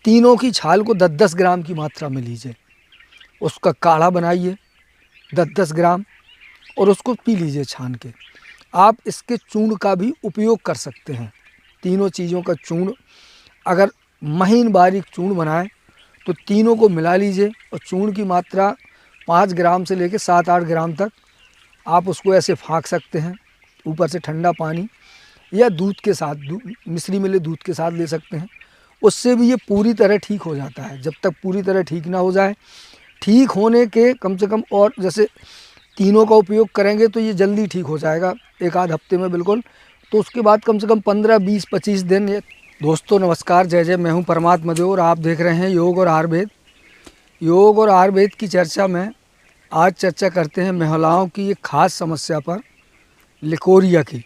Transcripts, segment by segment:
तीनों की छाल को 10-10 ग्राम की मात्रा में लीजिए, उसका काढ़ा बनाइए 10-10 ग्राम और उसको पी लीजिए छान के। आप इसके चूर्ण का भी उपयोग कर सकते हैं। तीनों चीज़ों का चूर्ण अगर महीन बारीक चूर्ण बनाएं तो तीनों को मिला लीजिए और चूर्ण की मात्रा 5 ग्राम से लेकर 7-8 ग्राम तक आप उसको ऐसे फाँक सकते हैं। ऊपर से ठंडा पानी या दूध के साथ, मिश्री मिले दूध के साथ ले सकते हैं। उससे भी ये पूरी तरह ठीक हो जाता है। जब तक पूरी तरह ठीक ना हो जाए, ठीक होने के कम से कम, और जैसे तीनों का उपयोग करेंगे तो ये जल्दी ठीक हो जाएगा, एक आध हफ्ते में बिल्कुल। तो उसके बाद कम से कम 15, 20, 25 दिन ये। दोस्तों नमस्कार, जय जय। मैं हूँ परमात्मा देव और आप देख रहे हैं योग और आयुर्वेद। योग और आयुर्वेद की चर्चा में आज चर्चा करते हैं महिलाओं की एक खास समस्या पर, लिकोरिया की।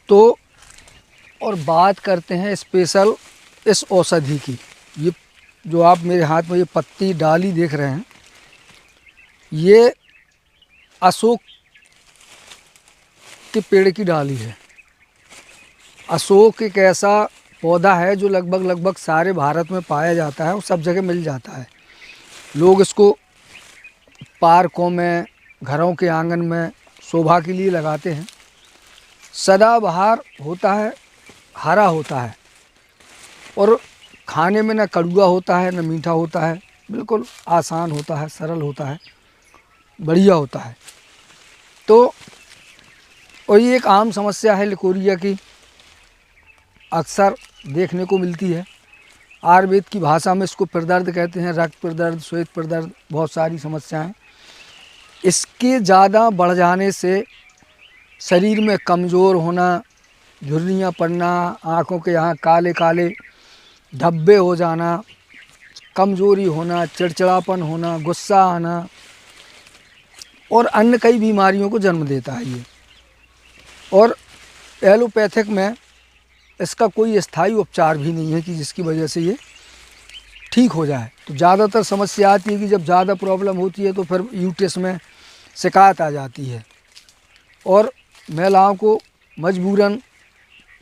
तो और बात करते हैं स्पेशल इस औषधि की। ये जो आप मेरे हाथ में ये पत्ती डाली देख रहे हैं, ये अशोक के पेड़ की डाली है। अशोक एक ऐसा पौधा है जो लगभग सारे भारत में पाया जाता है और सब जगह मिल जाता है। लोग इसको पार्कों में, घरों के आंगन में शोभा के लिए लगाते हैं। सदाबहार होता है, हरा होता है और खाने में न कड़वा होता है न मीठा होता है, बिल्कुल आसान होता है, सरल होता है, बढ़िया होता है। तो और ये एक आम समस्या है लिकोरिया की, अक्सर देखने को मिलती है। आयुर्वेद की भाषा में इसको प्रदर्द कहते हैं, रक्त प्रदर्द, श्वेत प्रदर्द, बहुत सारी समस्याएं। इसके ज़्यादा बढ़ जाने से शरीर में कमज़ोर होना, झुर्रियाँ पड़ना, आँखों के यहाँ काले काले धब्बे हो जाना, कमज़ोरी होना, चिड़चिड़ापन होना, गुस्सा आना और अन्य कई बीमारियों को जन्म देता है ये। और एलोपैथिक में इसका कोई स्थायी उपचार भी नहीं है कि जिसकी वजह से ये ठीक हो जाए। तो ज़्यादातर समस्या आती है कि जब ज़्यादा प्रॉब्लम होती है तो फिर यूट्रस में शिकायत आ जाती है और महिलाओं को मजबूरन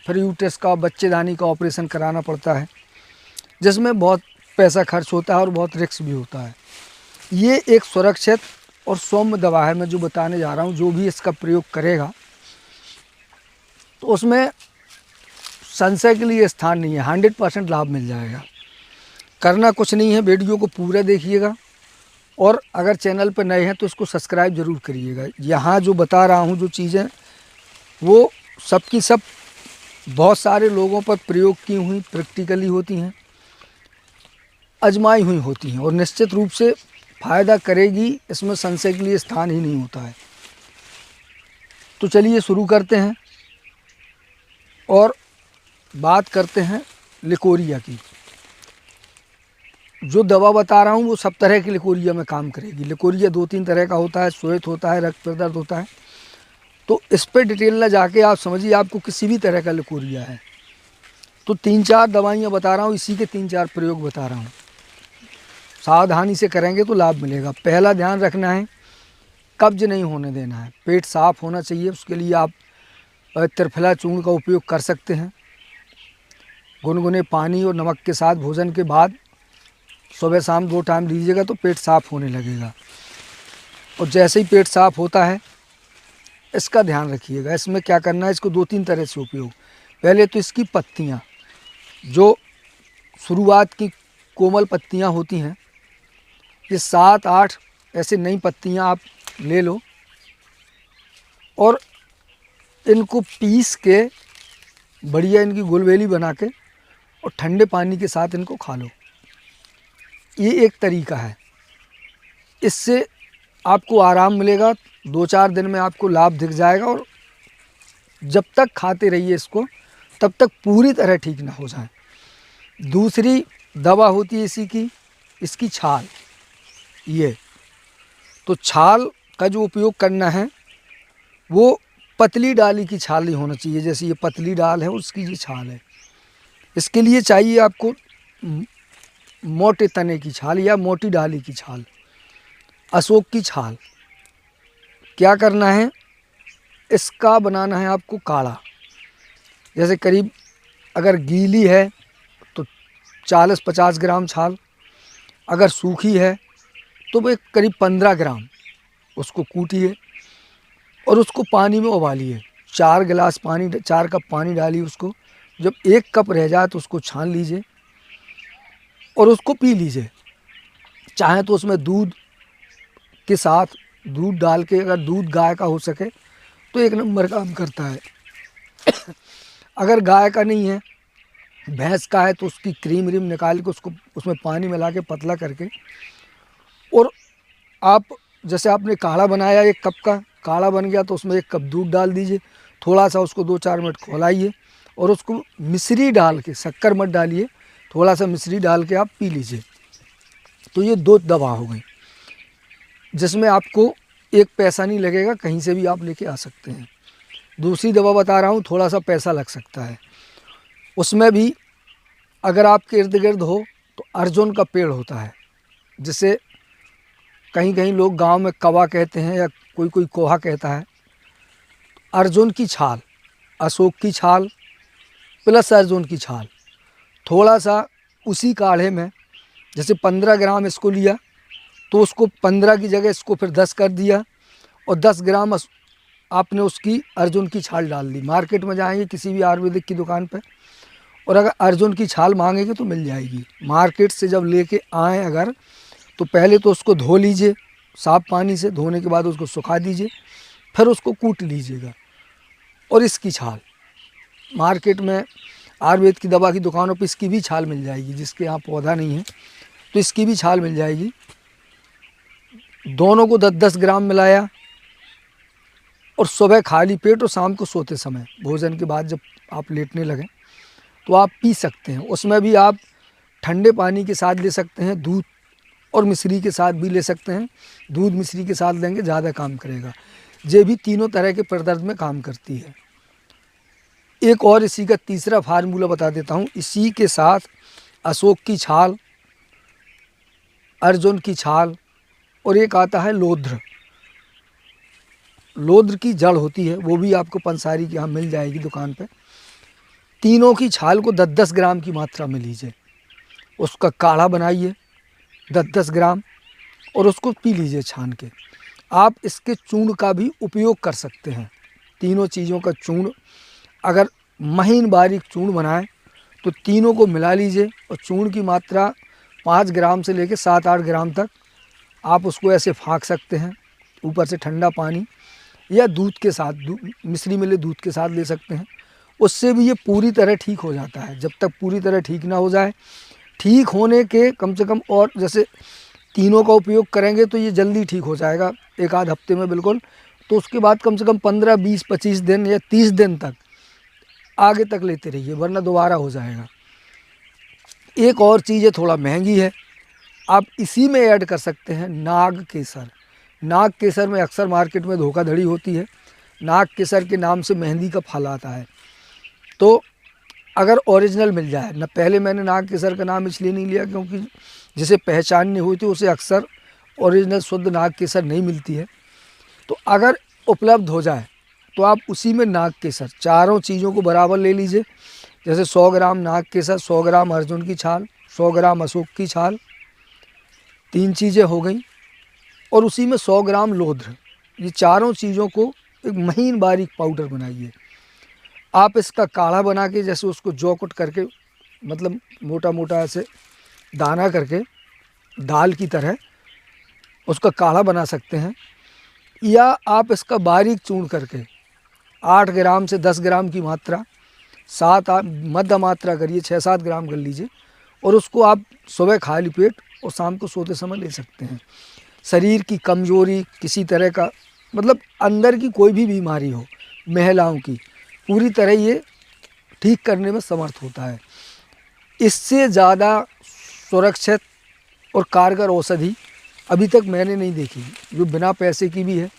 फिर यूट्रस का, बच्चेदानी का ऑपरेशन कराना पड़ता है, जिसमें बहुत पैसा खर्च होता है और बहुत रिस्क भी होता है। ये एक सुरक्षित और सौम्य दवा है, मैं जो बताने जा रहा हूँ। जो भी इसका प्रयोग करेगा तो उसमें संशय के लिए स्थान नहीं है, 100% लाभ मिल जाएगा। करना कुछ नहीं है, वीडियो को पूरा देखिएगा और अगर चैनल पर नए हैं तो इसको सब्सक्राइब ज़रूर करिएगा। यहाँ जो बता रहा हूँ जो चीज़ें, वो सबकी सब बहुत सारे लोगों पर प्रयोग की हुई, प्रैक्टिकली होती हैं, आजमाई हुई होती हैं और निश्चित रूप से फ़ायदा करेगी, इसमें संशय के लिए स्थान ही नहीं होता है। तो चलिए शुरू करते हैं और बात करते हैं लिकोरिया की। जो दवा बता रहा हूँ वो सब तरह की लिकोरिया में काम करेगी। लिकोरिया 2-3 तरह का होता है, श्वेत होता है, रक्त प्रदर्द होता है। तो इस पर डिटेल ना जाके आप समझिए आपको किसी भी तरह का लिकोरिया है। तो 3-4 दवाइयाँ बता रहा हूँ, इसी के 3-4 प्रयोग बता रहा हूँ। सावधानी से करेंगे तो लाभ मिलेगा। पहला ध्यान रखना है, कब्ज नहीं होने देना है, पेट साफ होना चाहिए। उसके लिए आप त्रिफला चूर्ण का उपयोग कर सकते हैं। गुनगुने पानी और नमक के साथ भोजन के बाद सुबह शाम 2 टाइम लीजिएगा तो पेट साफ होने लगेगा। और जैसे ही पेट साफ होता है, इसका ध्यान रखिएगा। इसमें क्या करना है, इसको 2-3 तरह से उपयोग। पहले तो इसकी पत्तियाँ, जो शुरुआत की कोमल पत्तियाँ होती हैं, ये 7-8 ऐसे नई पत्तियाँ आप ले लो और इनको पीस के बढ़िया इनकी गुलवेली बना के और ठंडे पानी के साथ इनको खा लो। ये एक तरीका है, इससे आपको आराम मिलेगा। 2-4 दिन में आपको लाभ दिख जाएगा और जब तक खाते रहिए इसको तब तक पूरी तरह ठीक ना हो जाए। दूसरी दवा होती है इसी की, इसकी छाल। ये तो छाल का जो उपयोग करना है वो पतली डाली की छाल नहीं होना चाहिए। जैसे ये पतली डाल है उसकी ये छाल है। इसके लिए चाहिए आपको मोटे तने की छाल या मोटी डाली की छाल, अशोक की छाल। क्या करना है, इसका बनाना है आपको काढ़ा। जैसे करीब अगर गीली है तो 40-50 ग्राम छाल, अगर सूखी है तो वो करीब 15 ग्राम उसको कूटिए और उसको पानी में उबालिए। 4 गिलास पानी, 4 कप पानी डालिए उसको। जब 1 कप रह जाए तो उसको छान लीजिए और उसको पी लीजिए। चाहे तो उसमें दूध के साथ दूध डाल के, अगर दूध गाय का हो सके तो 1 नंबर काम करता है। अगर गाय का नहीं है, भैंस का है, तो उसकी क्रीम व्रीम निकाल के उसको उसमें पानी मिला के पतला करके, और आप जैसे आपने काढ़ा बनाया 1 कप का काढ़ा बन गया तो उसमें 1 कप दूध डाल दीजिए, थोड़ा सा उसको 2-4 मिनट खौलाइए और उसको मिश्री डाल के, शक्कर मत डालिए, थोड़ा सा मिश्री डाल के आप पी लीजिए। तो ये 2 दवा हो गई जिसमें आपको 1 पैसा नहीं लगेगा, कहीं से भी आप लेके आ सकते हैं। दूसरी दवा बता रहा हूँ, थोड़ा सा पैसा लग सकता है। उसमें भी अगर आपके इर्द गिर्द हो तो अर्जुन का पेड़ होता है, जिसे कहीं कहीं लोग गांव में कवा कहते हैं या कोई कोई कोहा कहता है। अर्जुन की छाल, अशोक की छाल प्लस अर्जुन की छाल, थोड़ा सा उसी काढ़े में, जैसे 15 ग्राम इसको लिया तो उसको 15 की जगह इसको फिर 10 कर दिया और 10 ग्राम आपने उसकी अर्जुन की छाल डाल दी। मार्केट में जाएंगे किसी भी आयुर्वेदिक की दुकान पर और अगर अर्जुन की छाल मांगेंगे तो मिल जाएगी। मार्केट से जब लेके आएँ अगर, तो पहले तो उसको धो लीजिए साफ़ पानी से, धोने के बाद उसको सुखा दीजिए, फिर उसको कूट लीजिएगा। और इसकी छाल मार्केट में आयुर्वेद की दवा की दुकानों पर इसकी भी छाल मिल जाएगी, जिसके यहाँ पौधा नहीं है तो इसकी भी छाल मिल जाएगी। दोनों को 10-10 ग्राम मिलाया और सुबह खाली पेट और शाम को सोते समय, भोजन के बाद जब आप लेटने लगें तो आप पी सकते हैं। उसमें भी आप ठंडे पानी के साथ ले सकते हैं, दूध और मिश्री के साथ भी ले सकते हैं। दूध मिश्री के साथ लेंगे ज़्यादा काम करेगा। ये भी तीनों तरह के पेट दर्द में काम करती है। एक और इसी का तीसरा फार्मूला बता देता हूँ। इसी के साथ अशोक की छाल, अर्जुन की छाल और एक आता है लोध्र। लोध्र की जड़ होती है, वो भी आपको पंसारी के यहाँ मिल जाएगी दुकान पे। तीनों की छाल को 10-10 ग्राम की मात्रा में लीजिए, उसका काढ़ा बनाइए 10-10 ग्राम और उसको पी लीजिए छान के। आप इसके चूर्ण का भी उपयोग कर सकते हैं। तीनों चीज़ों का चूर्ण, अगर महीन बारीक चूर्ण बनाएं तो तीनों को मिला लीजिए और चूर्ण की मात्रा 5 ग्राम से लेकर 7-8 ग्राम तक आप उसको ऐसे फाँक सकते हैं। ऊपर से ठंडा पानी या दूध के साथ, मिश्री मिले दूध के साथ ले सकते हैं। उससे भी ये पूरी तरह ठीक हो जाता है। जब तक पूरी तरह ठीक ना हो जाए, ठीक होने के कम से कम, और जैसे तीनों का उपयोग करेंगे तो ये जल्दी ठीक हो जाएगा 1-आध हफ्ते में बिल्कुल। तो उसके बाद कम से कम 15, 20, 25 दिन या 30 दिन तक आगे तक लेते रहिए, वरना दोबारा हो जाएगा। एक और चीज़ है, थोड़ा महंगी है, आप इसी में ऐड कर सकते हैं नाग केसर। नाग केसर में अक्सर मार्केट में धोखाधड़ी होती है। नाग केसर के नाम से मेहंदी का फल आता है, तो अगर ओरिजिनल मिल जाए ना, पहले मैंने नाग केसर का नाम इसलिए नहीं लिया क्योंकि जिसे पहचान नहीं हुई थी उसे अक्सर ओरिजिनल शुद्ध नाग केसर नहीं मिलती है। तो अगर उपलब्ध हो जाए तो आप उसी में नाग केसर, चारों चीज़ों को बराबर ले लीजिए। जैसे 100 ग्राम नाग केसर, 100 ग्राम अर्जुन की छाल, 100 ग्राम अशोक की छाल, 3 चीज़ें हो गई, और उसी में 100 ग्राम लोध्र। ये चारों चीज़ों को एक महीन बारीक पाउडर बनाइए। आप इसका काढ़ा बना के, जैसे उसको जौ-कुट करके, मतलब मोटा मोटा ऐसे दाना करके दाल की तरह उसका काढ़ा बना सकते हैं, या आप इसका बारीक चूर्ण करके 8 ग्राम से 10 ग्राम की मात्रा, 7-8 मध्य मात्रा करिए, 6-7 ग्राम कर लीजिए और उसको आप सुबह खाली पेट और शाम को सोते समय ले सकते हैं। शरीर की कमज़ोरी, किसी तरह का, मतलब अंदर की कोई भी बीमारी हो महिलाओं की, पूरी तरह ये ठीक करने में समर्थ होता है। इससे ज़्यादा सुरक्षित और कारगर औषधि अभी तक मैंने नहीं देखी, जो बिना पैसे की भी है।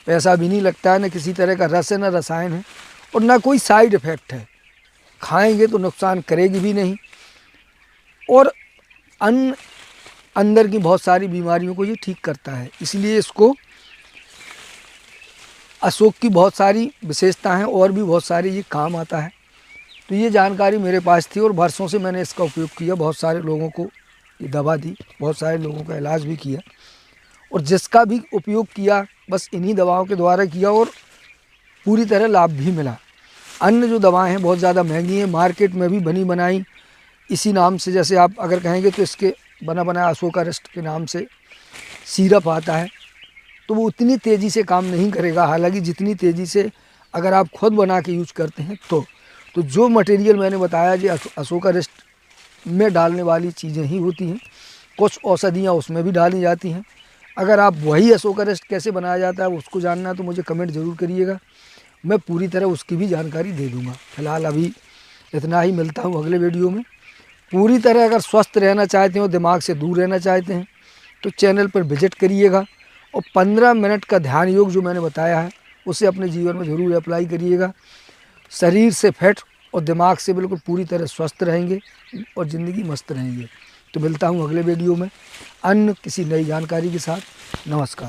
पैसा भी नहीं लगता है, न किसी तरह का रस है, न रसायन है, और ना कोई साइड इफ़ेक्ट है। खाएंगे तो नुकसान करेगी भी नहीं, और अंदर की बहुत सारी बीमारियों को ये ठीक करता है। इसलिए इसको, अशोक की बहुत सारी विशेषता हैं और भी बहुत सारी ये काम आता है। तो ये जानकारी मेरे पास थी और वर्षों से मैंने इसका उपयोग किया, बहुत सारे लोगों को ये दवा दी, बहुत सारे लोगों का इलाज भी किया और जिसका भी उपयोग किया बस इन्हीं दवाओं के द्वारा किया और पूरी तरह लाभ भी मिला। अन्य जो दवाएं हैं बहुत ज़्यादा महंगी हैं, मार्केट में भी बनी बनाई इसी नाम से, जैसे आप अगर कहेंगे तो इसके बना बनाया अशोकारिष्ट के नाम से सिरप आता है, तो वो उतनी तेज़ी से काम नहीं करेगा, हालांकि जितनी तेज़ी से अगर आप खुद बना के यूज करते हैं तो जो मटेरियल मैंने बताया जी अशोकारिष्ट में डालने वाली चीज़ें ही होती हैं, कुछ औषधियाँ उसमें भी डाली जाती हैं। अगर आप वही अशोकारिष्ट कैसे बनाया जाता है उसको जानना है तो मुझे कमेंट ज़रूर करिएगा, मैं पूरी तरह उसकी भी जानकारी दे दूँगा। फिलहाल अभी इतना ही, मिलता हूँ अगले वीडियो में। पूरी तरह अगर स्वस्थ रहना चाहते हो, दिमाग से दूर रहना चाहते हैं तो चैनल पर विजिट करिएगा और 15 मिनट का ध्यान योग जो मैंने बताया है उसे अपने जीवन में ज़रूर अप्लाई करिएगा। शरीर से फिट और दिमाग से बिल्कुल पूरी तरह स्वस्थ रहेंगे और ज़िंदगी मस्त रहेंगे। तो मिलता हूँ अगले वीडियो में अन्य किसी नई जानकारी के साथ। नमस्कार।